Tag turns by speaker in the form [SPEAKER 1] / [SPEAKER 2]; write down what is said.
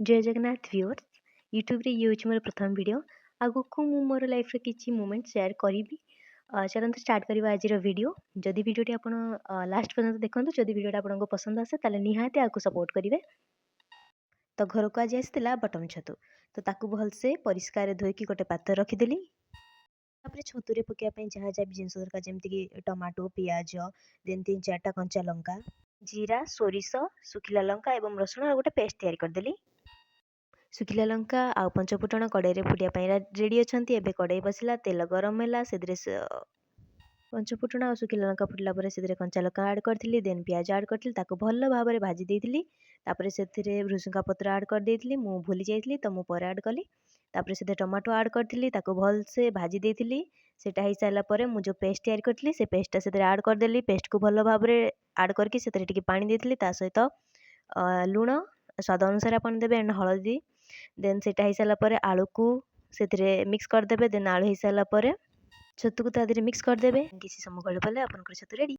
[SPEAKER 1] जय Jagannath viewers YouTube रे ये होची मोर प्रथम वीडियो आगको मु मोर लाइफ रे किछि मोमेंट शेयर करिवि चलନ୍ତୁ स्टार्ट करबा आजिर वीडियो जदि वीडियोटी आपण लास्ट पर्यंत देखंतु जदि वीडियोटा आपनको पसंद आसे ताले निहाते आकु सपोर्ट करिवे तो घर को आज आसला बटन छतु तो ताकू भलसे परिष्कार धोईकी गोटे पात्र रखिदेली तापर छतुरे पकिया पई जहा जहा भी जिंस दरकार जेमति कि टमाटो पियाज देन 3-4टा कंचा लंका जीरा सोरिष सुखिला लंका एवं रसुण और गोटे पेस्ट तैयारी करदेली सुखिला लंका आ पंचफुटण कड़ाई फुटिया रेडी अच्छा एवं कड़ाई बसला तेल गरम है से पंचफुटण आ सुखिला लंका फुटला से कंचा लंका आड करी देन पियाज आड करी भल भाव में भाजी देती से भृसुंगा पत्र आड कर देती मु भूली जाइली तो मुझे आड कली से टमाटो आड करी भल से भाजी देती सेटा हो सारापर मुझे जो पेस्ट तैयारी करी से पेस्टा से आड करदेली पेस्ट को भल भाव में आड करके पानी देती सहित लुण स्वाद अनुसार आप देवे एंड हलदी देन सेटा हो सारापर आलू को से मिक्स करदे देन आलू हो सारापर छतु को तादेह मिक्स करदे किसी समय गले आपन छतु रेडी।